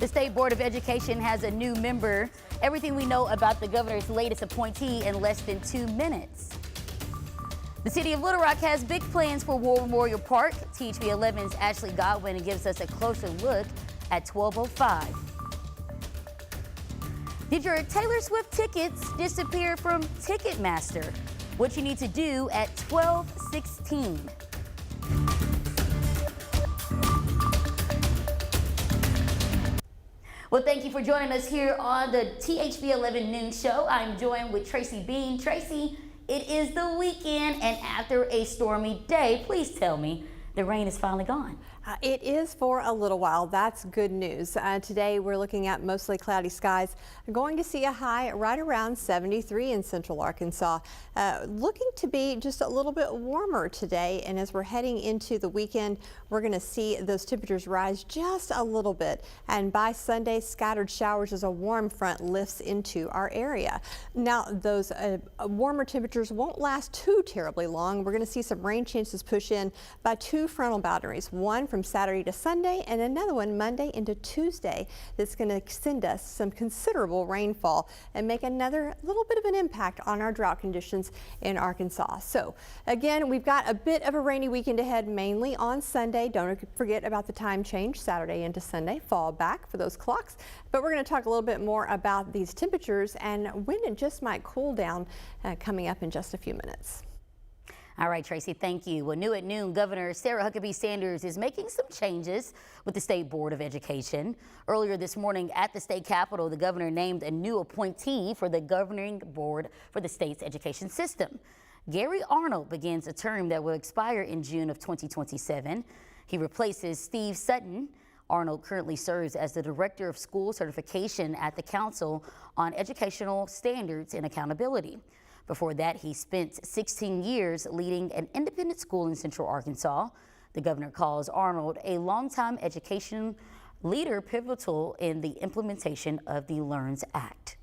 The State Board of Education has a new member. Everything we know about the governor's latest appointee in less than 2 minutes. The city of Little Rock has big plans for War Memorial Park. THB 11's Ashley Godwin gives us a closer look at 12:05. Did your Taylor Swift tickets disappear from Ticketmaster? What you need to do at 12:16. Well, thank you for joining us here on the THB 11 Noon Show. I'm joined with Tracy Bean. Tracy, it is the weekend, and after a stormy day, please tell me the rain is finally gone. It is for a little while. That's good news. Today we're looking at mostly cloudy skies. Going to see a high right around 73 in central Arkansas. Looking to be just a little bit warmer today, and as we're heading into the weekend, we're going to see those temperatures rise just a little bit. And by Sunday, scattered showers as a warm front lifts into our area. Now, those warmer temperatures won't last too terribly long. We're going to see some rain chances push in by 2 frontal boundaries, one from Saturday to Sunday and another one Monday into Tuesday. That's going to send us some considerable rainfall and make another little bit of an impact on our drought conditions in Arkansas. So again, we've got a bit of a rainy weekend ahead, mainly on Sunday. Don't forget about the time change Saturday into Sunday. Fall back for those clocks. But we're going to talk a little bit more about these temperatures and when it just might cool down coming up in just a few minutes. All right, Tracy, thank you. Well, new at noon, Governor Sarah Huckabee Sanders is making some changes with the State Board of Education. Earlier this morning at the state capitol, the governor named a new appointee for the governing board for the state's education system. Gary Arnold begins a term that will expire in June of 2027. He replaces Steve Sutton. Arnold currently serves as the Director of School Certification at the Council on Educational Standards and Accountability. Before that, he spent 16 years leading an independent school in Central Arkansas. The governor calls Arnold a longtime education leader pivotal in the implementation of the LEARNS Act.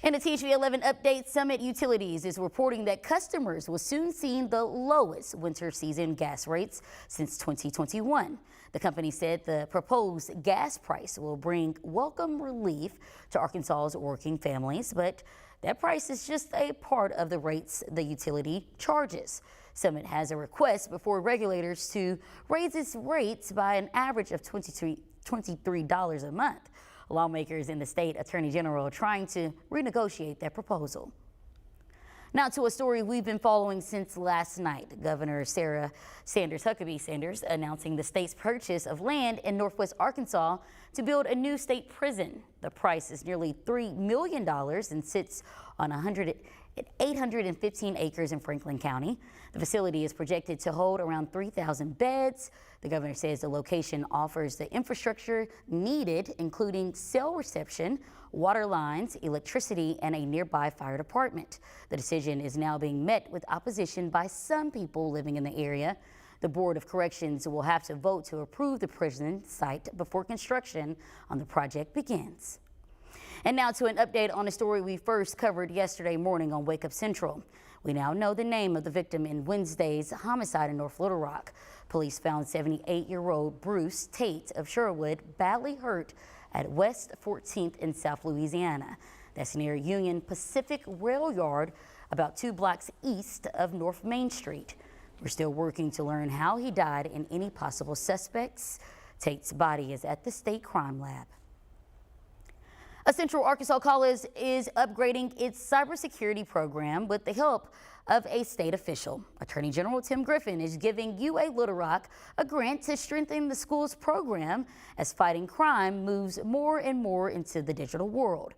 In a THB 11 update, Summit Utilities is reporting that customers will soon see the lowest winter season gas rates since 2021. The company said the proposed gas price will bring welcome relief to Arkansas's working families, but that price is just a part of the rates the utility charges. Summit has a request before regulators to raise its rates by an average of $23 a month. Lawmakers in the state attorney general are trying to renegotiate that proposal. Now to a story we've been following since last night. Governor Sarah Huckabee Sanders announcing the state's purchase of land in Northwest Arkansas to build a new state prison. The price is nearly $3 million and sits on 815 acres in Franklin County. The facility is projected to hold around 3,000 beds. The governor says the location offers the infrastructure needed, including cell reception, water lines, electricity, and a nearby fire department. The decision is now being met with opposition by some people living in the area. The Board of Corrections will have to vote to approve the prison site before construction on the project begins. And now to an update on a story we first covered yesterday morning on Wake Up Central. We now know the name of the victim in Wednesday's homicide in North Little Rock. Police found 78-year-old Bruce Tate of Sherwood badly hurt at West 14th in South Louisiana. That's near Union Pacific Rail Yard, about 2 blocks east of North Main Street. We're still working to learn how he died and any possible suspects. Tate's body is at the state crime lab. A Central Arkansas college is upgrading its cybersecurity program with the help of a state official. Attorney General Tim Griffin is giving UA Little Rock a grant to strengthen the school's program as fighting crime moves more and more into the digital world.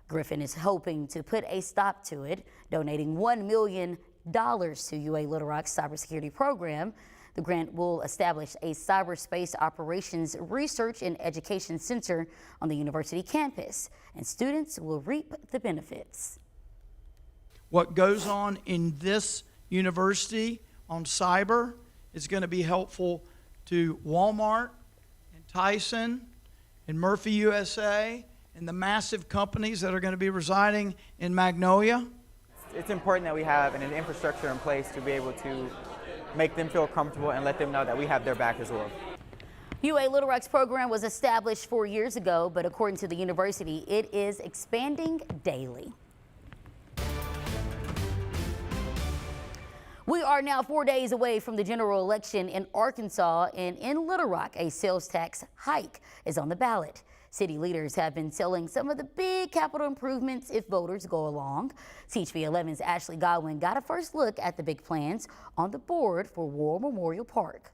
Griffin is hoping to put a stop to it, donating $1 million to UA Little Rock's cybersecurity program. The grant will establish a cyberspace operations research and education center on the university campus, and students will reap the benefits. What goes on in this university on cyber is going to be helpful to Walmart and Tyson and Murphy USA and the massive companies that are going to be residing in Magnolia. It's important that we have an infrastructure in place to be able to make them feel comfortable and let them know that we have their back as well. UA Little Rock's program was established 4 years ago, but according to the university, it is expanding daily. We are now 4 days away from the general election in Arkansas, and in Little Rock, a sales tax hike is on the ballot. City leaders have been selling some of the big capital improvements if voters go along. THV 11's Ashley Godwin got a first look at the big plans on the board for War Memorial Park.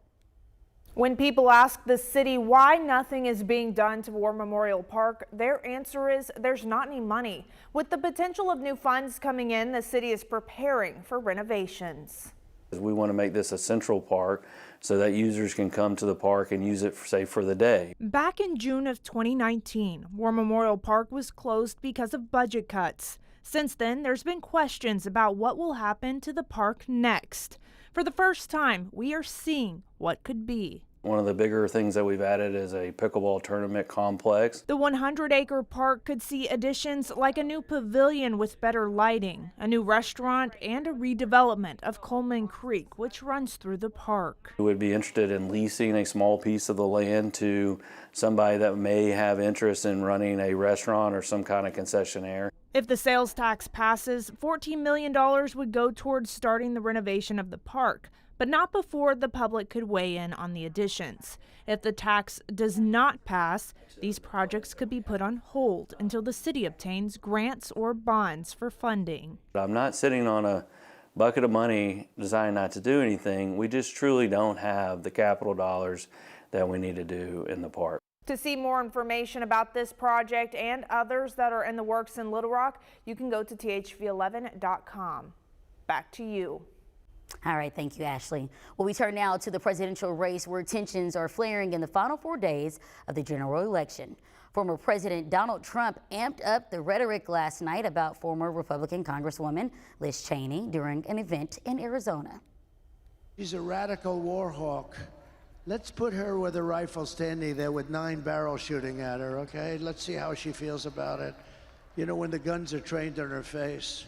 When people ask the city why nothing is being done to War Memorial Park, their answer is there's not any money. With the potential of new funds coming in, the city is preparing for renovations. We want to make this a central park so that users can come to the park and use it, say, for the day. Back in June of 2019, War Memorial Park was closed because of budget cuts. Since then, there's been questions about what will happen to the park next. For the first time, we are seeing what could be. One of the bigger things that we've added is a pickleball tournament complex. The 100-acre park could see additions like a new pavilion with better lighting, a new restaurant, and a redevelopment of Coleman Creek, which runs through the park. We would be interested in leasing a small piece of the land to somebody that may have interest in running a restaurant or some kind of concessionaire. If the sales tax passes, $14 million would go towards starting the renovation of the park, but not before the public could weigh in on the additions. If the tax does not pass, these projects could be put on hold until the city obtains grants or bonds for funding. I'm not sitting on a bucket of money designed not to do anything. We just truly don't have the capital dollars that we need to do in the park. To see more information about this project and others that are in the works in Little Rock, you can go to thv11.com. Back to you. All right, thank you, Ashley. Well, we turn now to the presidential race where tensions are flaring in the final 4 days of the general election. Former President Donald Trump amped up the rhetoric last night about former Republican Congresswoman Liz Cheney during an event in Arizona. She's a radical war hawk. Let's put her with a rifle standing there with 9 barrels shooting at her, okay? Let's see how she feels about it. You know, when the guns are trained on her face.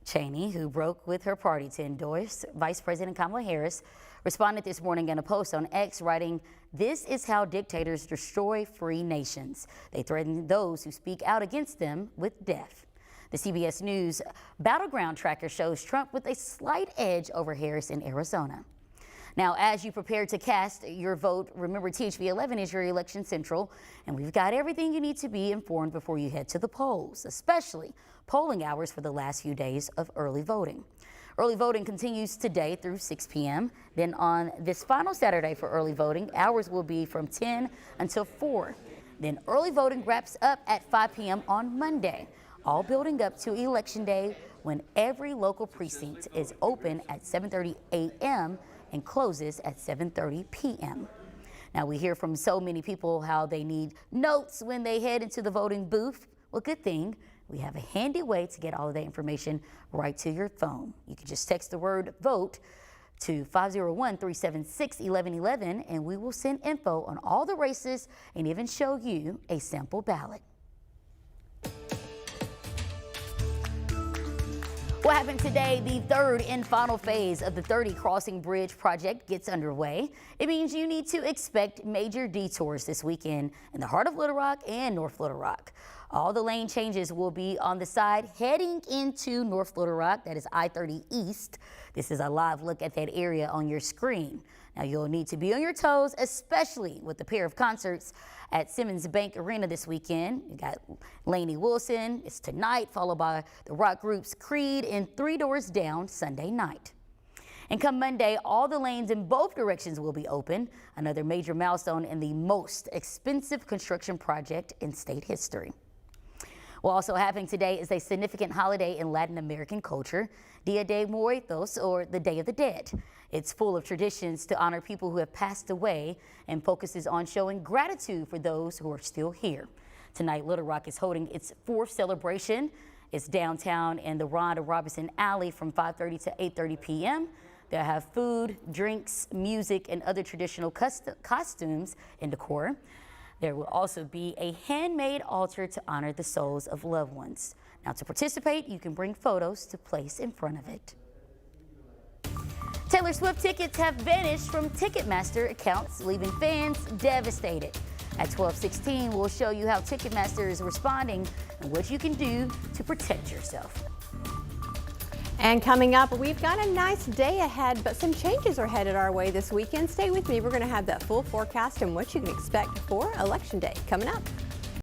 Cheney, who broke with her party to endorse Vice President Kamala Harris, responded this morning in a post on X, writing, "This is how dictators destroy free nations. They threaten those who speak out against them with death." The CBS News Battleground Tracker shows Trump with a slight edge over Harris in Arizona. Now, as you prepare to cast your vote, remember THV 11 is your election central, and we've got everything you need to be informed before you head to the polls, especially polling hours for the last few days of early voting. Early voting continues today through 6 p.m. Then on this final Saturday for early voting, hours will be from 10 until 4. Then early voting wraps up at 5 p.m. on Monday, all building up to Election Day when every local precinct is open at 7:30 a.m. and closes at 7:30 p.m. Now, we hear from so many people how they need notes when they head into the voting booth. Well, good thing we have a handy way to get all of that information right to your phone. You can just text the word VOTE to 501-376-1111, and we will send info on all the races and even show you a sample ballot. What happened today? The third and final phase of the 30 Crossing Bridge project gets underway. It means you need to expect major detours this weekend in the heart of Little Rock and North Little Rock. All the lane changes will be on the side heading into North Little Rock, that is I-30 East. This is a live look at that area on your screen. Now, you'll need to be on your toes, especially with the pair of concerts at Simmons Bank Arena this weekend. You got Lainey Wilson, it's tonight, followed by the rock groups Creed and Three Doors Down Sunday night. And come Monday, all the lanes in both directions will be open, another major milestone in the most expensive construction project in state history. Well, also happening today is a significant holiday in Latin American culture, Dia de Muertos, or the Day of the Dead. It's full of traditions to honor people who have passed away and focuses on showing gratitude for those who are still here. Tonight, Little Rock is holding its 4th celebration. It's downtown in the Rhonda Robinson Alley from 5:30 to 8:30 p.m. They'll have food, drinks, music, and other traditional costumes and decor. There will also be a handmade altar to honor the souls of loved ones. Now, to participate, you can bring photos to place in front of it. Taylor Swift tickets have vanished from Ticketmaster accounts, leaving fans devastated. At 12:16, we'll show you how Ticketmaster is responding and what you can do to protect yourself. And coming up, we've got a nice day ahead, but some changes are headed our way this weekend. Stay with me. We're going to have that full forecast and what you can expect for Election Day coming up.